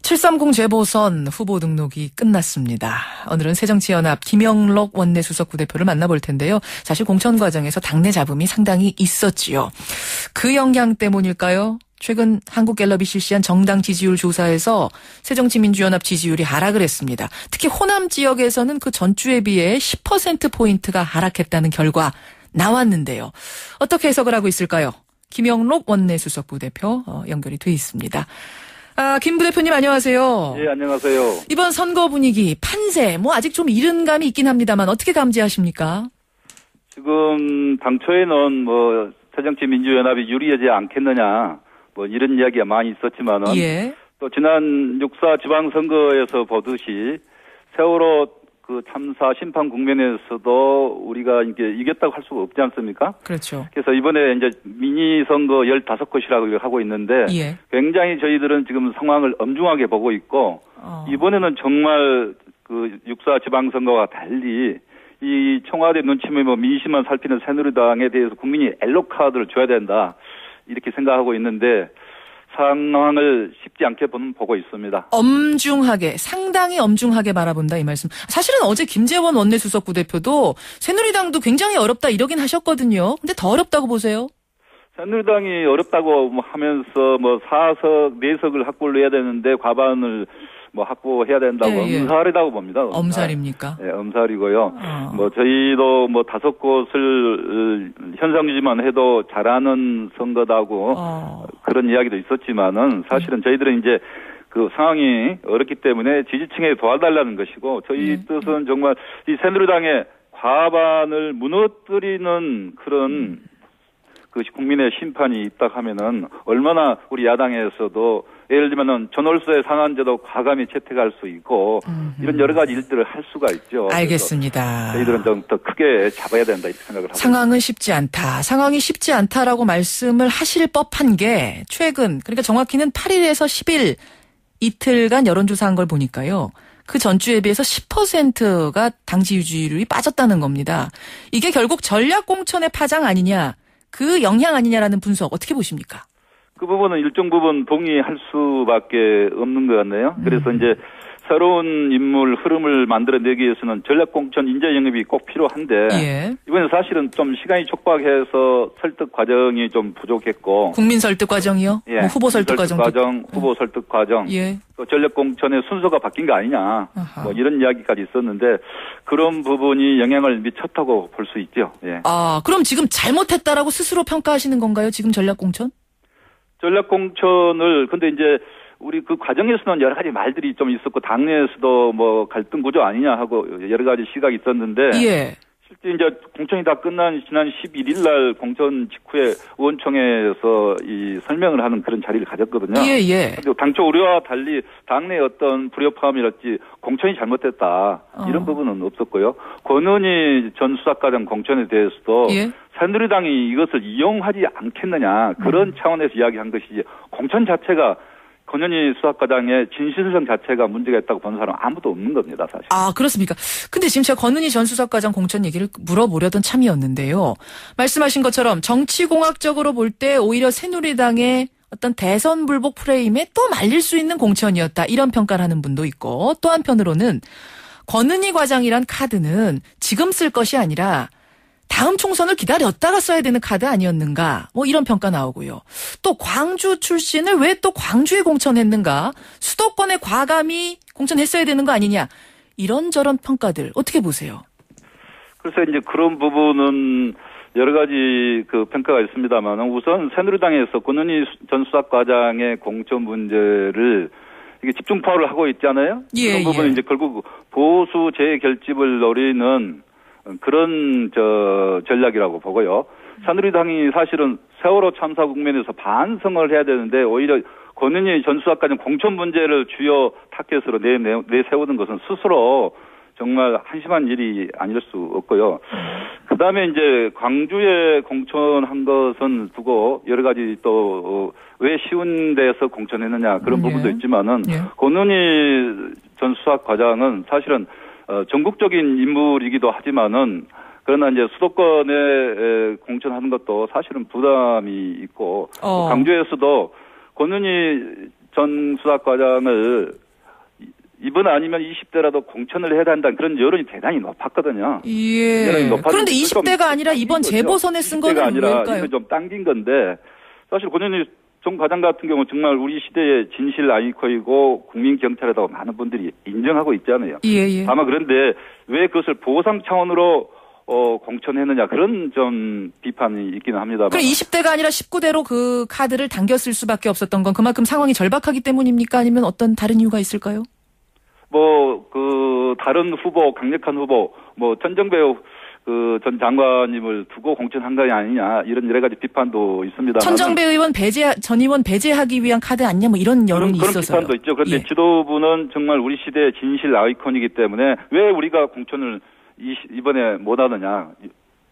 730 재보선 후보 등록이 끝났습니다. 오늘은 새정치연합 김영록 원내수석 부대표를 만나볼 텐데요. 사실 공천 과정에서 당내 잡음이 상당히 있었지요. 그 영향 때문일까요? 최근 한국갤럽이 실시한 정당 지지율 조사에서 새정치민주연합 지지율이 하락을 했습니다. 특히 호남 지역에서는 그 전주에 비해 10%포인트가 하락했다는 결과 나왔는데요. 어떻게 해석을 하고 있을까요? 김영록 원내수석 부대표 연결이 돼 있습니다. 김 부대표님 안녕하세요. 예, 안녕하세요. 이번 선거 분위기, 판세, 아직 좀 이른 감이 있긴 합니다만 어떻게 감지하십니까? 지금 당초에는 새정치민주연합이 유리하지 않겠느냐, 이런 이야기가 많이 있었지만은. 예. 또 지난 6.4 지방선거에서 보듯이 세월호 그 참사 심판 국면에서도 우리가 이게 이겼다고 할 수가 없지 않습니까? 그렇죠. 그래서 이번에 이제 미니 선거 15곳이라고 하고 있는데. 예. 굉장히 저희들은 지금 상황을 엄중하게 보고 있고. 이번에는 정말 그 6.4 지방선거와 달리 이 청와대 눈치면 민심만 살피는 새누리당에 대해서 국민이 옐로 카드를 줘야 된다. 이렇게 생각하고 있는데 상황을 쉽지 않게 보고 있습니다. 엄중하게, 상당히 엄중하게 바라본다 이 말씀. 사실은 어제 김재원 원내수석 부대표도 새누리당도 굉장히 어렵다 이러긴 하셨거든요. 근데 더 어렵다고 보세요? 새누리당이 어렵다고 하면서 4석, 4석을 확보를 해야 되는데 과반을 확보해야 된다고 엄살이라고 봅니다. 엄살입니까? 네, 엄살이고요. 저희도 5곳을 현상 유지만 해도 잘하는 선거다고 그런 이야기도 있었지만은 사실은 저희들은 이제 그 상황이 어렵기 때문에 지지층에 도와달라는 것이고 저희 뜻은 정말 이 새누리당의 과반을 무너뜨리는 그런 그 국민의 심판이 있다 하면은 얼마나 우리 야당에서도 예를 들면은 전월세 상한제도 과감히 채택할 수 있고 이런 여러 가지 일들을 할 수가 있죠. 알겠습니다. 저희들은 좀 더 크게 잡아야 된다 이렇게 생각을 하고 상황은 쉽지 않다. 상황이 쉽지 않다라고 말씀을 하실 법한 게 최근 그러니까 정확히는 8일에서 10일 이틀간 여론조사한 걸 보니까요. 그 전주에 비해서 10%가 당 지지율이 빠졌다는 겁니다. 이게 결국 전략공천의 파장 아니냐. 그 영향 아니냐라는 분석 어떻게 보십니까? 그 부분은 일정 부분 동의할 수밖에 없는 것 같네요. 그래서 이제 새로운 인물 흐름을 만들어내기 위해서는 전략공천 인재 영입이 꼭 필요한데 이번에 사실은 좀 시간이 촉박해서 설득 과정이 좀 부족했고 국민 설득 과정이요? 예, 후보 설득 과정, 후보 설득 과정, 또 전략공천의 순서가 바뀐 거 아니냐, 이런 이야기까지 있었는데 그런 부분이 영향을 미쳤다고 볼 수 있죠. 예. 그럼 지금 잘못했다라고 스스로 평가하시는 건가요? 지금 전략공천? 전략공천을 근데 이제 우리 그 과정에서는 여러 가지 말들이 좀 있었고 당내에서도 갈등 구조 아니냐 하고 여러 가지 시각이 있었는데 실제 이제 공천이 다 끝난 지난 11일 날 공천 직후에 의원총회에서 이 설명을 하는 그런 자리를 가졌거든요. 그리고 당초 우리와 달리 당내 어떤 불협화음이랄지 공천이 잘못됐다 이런 부분은 없었고요. 권은희 전 수사과장 공천에 대해서도 새누리당이 이것을 이용하지 않겠느냐 그런 차원에서 이야기한 것이지 공천 자체가 권은희 수사과장의 진실성 자체가 문제가 있다고 보는 사람 아무도 없는 겁니다, 사실. 그렇습니까? 근데 지금 제가 권은희 전 수사과장 공천 얘기를 물어보려던 참이었는데요. 말씀하신 것처럼 정치공학적으로 볼 때 오히려 새누리당의 어떤 대선 불복 프레임에 또 말릴 수 있는 공천이었다. 이런 평가를 하는 분도 있고 또 한편으로는 권은희 과장이란 카드는 지금 쓸 것이 아니라 다음 총선을 기다렸다가 써야 되는 카드 아니었는가 이런 평가 나오고요. 또 광주 출신을 왜 또 광주에 공천했는가 수도권에 과감히 공천했어야 되는 거 아니냐 이런저런 평가들 어떻게 보세요? 그래서 이제 그런 부분은 여러 가지 그 평가가 있습니다만 우선 새누리당에서 권은희 전 수사과장의 공천 문제를 이게 집중 파악을 하고 있잖아요. 그런 부분은 이제 결국 보수 재결집을 노리는 그런 전략이라고 보고요. 새누리당이 사실은 세월호 참사 국면에서 반성을 해야 되는데 오히려 권은희 전 수사과장 공천 문제를 주요 타겟으로 내세우는 것은 스스로 정말 한심한 일이 아닐 수 없고요. 그다음에 이제 광주에 공천한 것은 두고 여러 가지 또 왜 쉬운 데서 공천했느냐 그런 부분도 있지만은 권은희 전 수사과장은 사실은 전국적인 인물이기도 하지만은 그러나 이제 수도권에 공천하는 것도 사실은 부담이 있고 광주에서도 권은희 전 수사과장을 이번 아니면 20대라도 공천을 해야 한다는 그런 여론이 대단히 높았거든요. 예. 그런데 20대가 아니라 이번 재보선에 쓴 거는 왜일까요? 이거 좀 당긴 건데 사실 권현희 전 과장 같은 경우 정말 우리 시대의 진실 아이콘이고 국민 경찰이라고 많은 분들이 인정하고 있잖아요. 예. 다만 그런데 왜 그것을 보상 차원으로 공천했느냐 그런 좀 비판이 있기는 합니다만. 그럼 20대가 아니라 19대로 그 카드를 당겼을 수밖에 없었던 건 그만큼 상황이 절박하기 때문입니까? 아니면 어떤 다른 이유가 있을까요? 다른 후보, 강력한 후보, 천정배 전 장관님을 두고 공천한 거 아니냐, 이런 여러 가지 비판도 있습니다. 천정배 전 의원 배제하기 위한 카드 아니냐, 이런 여론이 그런 있어서요. 비판도 있죠. 그런데 예. 지도부는 정말 우리 시대의 진실 아이콘이기 때문에 왜 우리가 공천을 이번에 못 하느냐.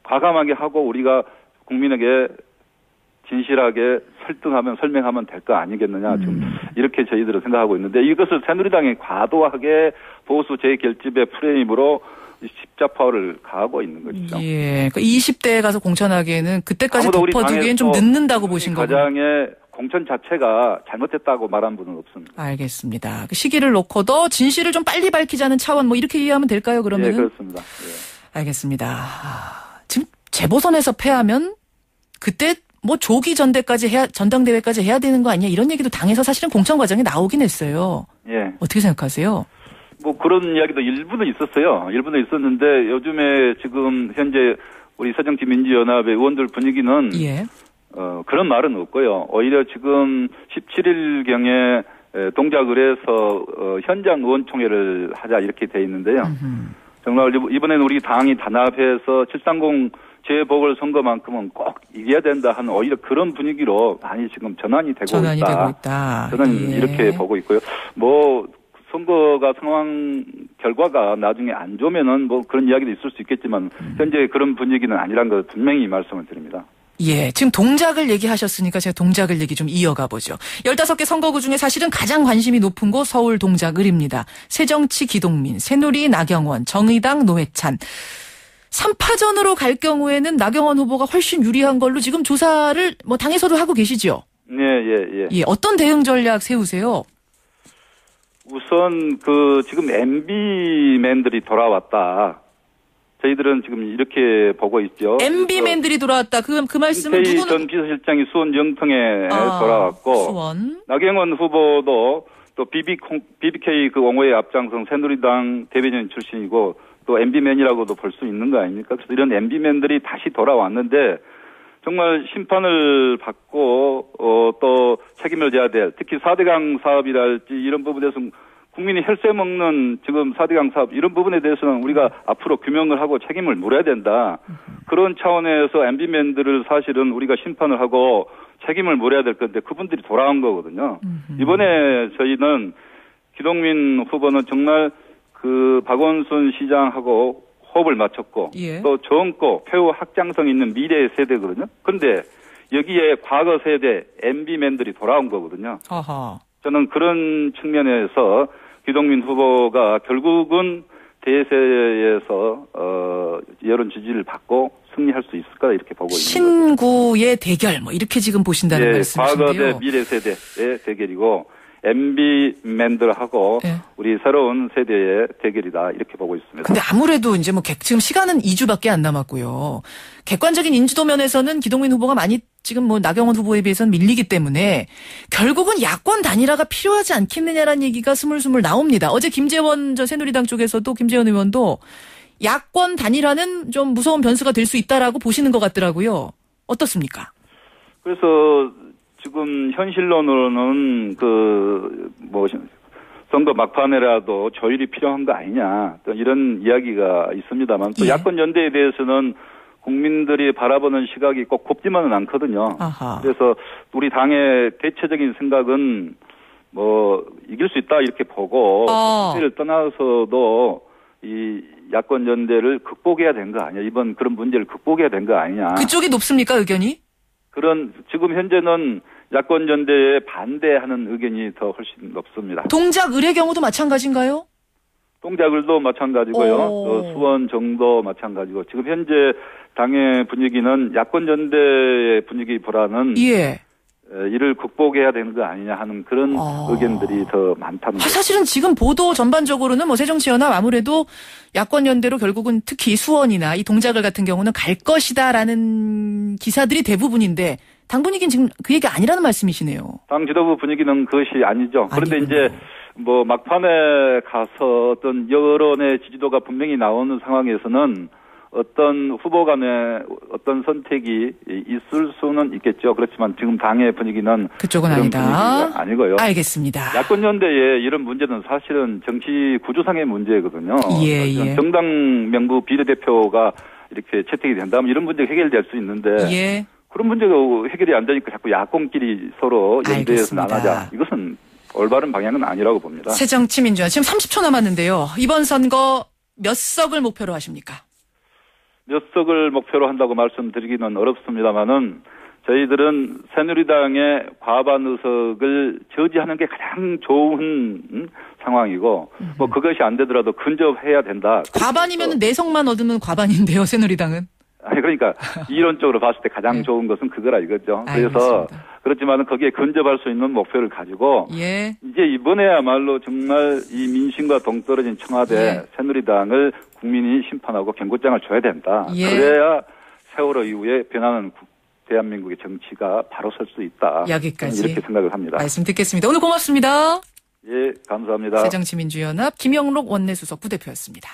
과감하게 하고 우리가 국민에게 진실하게 설명하면 될 거 아니겠느냐. 지금 이렇게 저희들은 생각하고 있는데 이것을 새누리당이 과도하게 보수 재결집의 프레임으로 십자파를 가하고 있는 거죠. 예. 그러니까 20대에 가서 공천하기에는 그때까지 덮어두기엔 좀 늦는다고 보신 거군요. 과장의 공천 자체가 잘못됐다고 말한 분은 없습니다. 알겠습니다. 그 시기를 놓고도 진실을 좀 빨리 밝히자는 차원 이렇게 이해하면 될까요? 그러면? 네, 그렇습니다. 예. 알겠습니다. 지금 재보선에서 패하면 그때 조기 전당대회까지 해야 되는 거 아니냐 이런 얘기도 당에서 사실은 공천 과정에 나오긴 했어요. 예. 어떻게 생각하세요? 그런 이야기도 일부는 있었어요. 일부는 있었는데 요즘에 지금 현재 우리 새정치민주연합의 의원들 분위기는 예. 그런 말은 없고요. 오히려 지금 17일경에 동작을 해서 현장 의원총회를 하자 이렇게 돼 있는데요. 정말 이번에는 우리 당이 단합해서 730 재보궐선거만큼은 꼭 이겨야 된다 하는 오히려 그런 분위기로 많이 지금 전환이 되고 있다. 저는 예. 이렇게 보고 있고요. 선거가 상황 결과가 나중에 안 좋으면은 그런 이야기도 있을 수 있겠지만 현재 그런 분위기는 아니란 걸 분명히 말씀을 드립니다. 예, 지금 동작을 얘기하셨으니까 제가 동작을 얘기 좀 이어가 보죠. 15개 선거구 중에 사실은 가장 관심이 높은 곳 서울 동작을입니다. 새정치 기동민, 새누리 나경원, 정의당 노회찬. 3파전으로 갈 경우에는 나경원 후보가 훨씬 유리한 걸로 지금 조사를 당에서도 하고 계시죠? 예. 예, 어떤 대응 전략 세우세요? 우선 지금 MB맨들이 돌아왔다. 저희들은 지금 이렇게 보고 있죠. MB맨들이 돌아왔다. 그 말씀은 누구는? 전 비서실장이 수원 영통에 돌아왔고 수원. 나경원 후보도 또 BBK 옹호에 앞장선 새누리당 대변인 출신이고 또 MB맨이라고도 볼 수 있는 거 아닙니까? 그래서 이런 MB맨들이 다시 돌아왔는데 정말 심판을 받고 또 책임을 져야 될 특히 4대강 사업이랄지 이런 부분에서 국민이 혈세 먹는 지금 4대강 사업 이런 부분에 대해서는 우리가 앞으로 규명을 하고 책임을 물어야 된다. 그런 차원에서 MB맨들을 사실은 우리가 심판을 하고 책임을 물어야 될 건데 그분들이 돌아온 거거든요. 이번에 저희는 기동민 후보는 정말 박원순 시장하고 호흡을 맞췄고 예. 또 젊고 폐후 확장성 있는 미래 세대거든요. 그런데 여기에 과거 세대 MB맨들이 돌아온 거거든요. 아하. 저는 그런 측면에서 기동민 후보가 결국은 대세에서 여론 지지를 받고 승리할 수 있을 거다 이렇게 보고 있는 거죠. 신구의 대결 이렇게 지금 보신다는 말씀이신데요. 과거 대 미래 세대의 대결이고 MB맨들하고 네. 우리 새로운 세대의 대결이다 이렇게 보고 있습니다. 근데 아무래도 이제 지금 시간은 2주밖에 안 남았고요. 객관적인 인지도 면에서는 기동민 후보가 많이 지금 나경원 후보에 비해서는 밀리기 때문에 결국은 야권 단일화가 필요하지 않겠느냐라는 얘기가 스물스물 나옵니다. 어제 김재원 새누리당 쪽에서도 김재원 의원도 야권 단일화는 좀 무서운 변수가 될 수 있다라고 보시는 것 같더라고요. 어떻습니까? 그래서 지금 현실론으로는 선거 막판에라도 조율이 필요한 거 아니냐 또 이런 이야기가 있습니다만 또 예. 야권 연대에 대해서는 국민들이 바라보는 시각이 꼭 곱지만은 않거든요. 아하. 그래서 우리 당의 대체적인 생각은 이길 수 있다 이렇게 보고 를 떠나서도 이 야권 연대를 극복해야 된 거 아니냐 이번 그런 문제를 극복해야 된 거 아니냐. 그쪽이 높습니까 의견이? 지금 현재는 야권 연대에 반대하는 의견이 더 훨씬 높습니다. 동작을의 경우도 마찬가지인가요? 동작을도 마찬가지고요. 또 수원 정도 마찬가지고 지금 현재 당의 분위기는 야권 연대의 분위기보다는 예. 이를 극복해야 되는 거 아니냐 하는 그런 의견들이 더 많다는 거죠. 사실은 지금 보도 전반적으로는 뭐 새정치연합 아무래도 야권 연대로 결국은 특히 수원이나 이 동작을 같은 경우는 갈 것이다라는 기사들이 대부분인데 당 분위기는 지금 그 얘기 아니라는 말씀이시네요. 당 지도부 분위기는 그것이 아니죠. 그런데 아니군요. 이제 뭐 막판에 가서 어떤 여론의 지지도가 분명히 나오는 상황에서는 어떤 후보 간의 어떤 선택이 있을 수는 있겠죠. 그렇지만 지금 당의 분위기는 그쪽은 그런 아니다. 분위기가 아니고요. 알겠습니다. 야권 연대의 이런 문제는 사실은 정치 구조상의 문제거든요. 예. 정당 명부 비례대표가 이렇게 채택이 된다면 이런 문제가 해결될 수 있는데 예. 그런 문제가 해결이 안 되니까 자꾸 야권끼리 서로 연대해서 알겠습니다. 나가자. 이것은 올바른 방향은 아니라고 봅니다. 새정치민주화 지금 30초 남았는데요. 이번 선거 몇 석을 목표로 하십니까? 몇 석을 목표로 한다고 말씀드리기는 어렵습니다만은 저희들은 새누리당의 과반 의석을 저지하는 게 가장 좋은 상황이고 뭐 그것이 안 되더라도 근접해야 된다. 과반이면 4석만 얻으면 과반인데요. 새누리당은. 아니 그러니까 이론적으로 봤을 때 가장 네. 좋은 것은 그거라 이거죠. 그래서 알겠습니다. 그렇지만 거기에 근접할 수 있는 목표를 가지고 예. 이제 이번에야말로 정말 이 민심과 동떨어진 청와대 예. 새누리당을 국민이 심판하고 경고장을 줘야 된다. 예. 그래야 세월호 이후에 변하는 대한민국의 정치가 바로 설 수 있다. 여기까지. 이렇게 생각을 합니다. 말씀 듣겠습니다. 오늘 고맙습니다. 예, 감사합니다. 새정치민주연합 김영록 원내수석 부대표였습니다.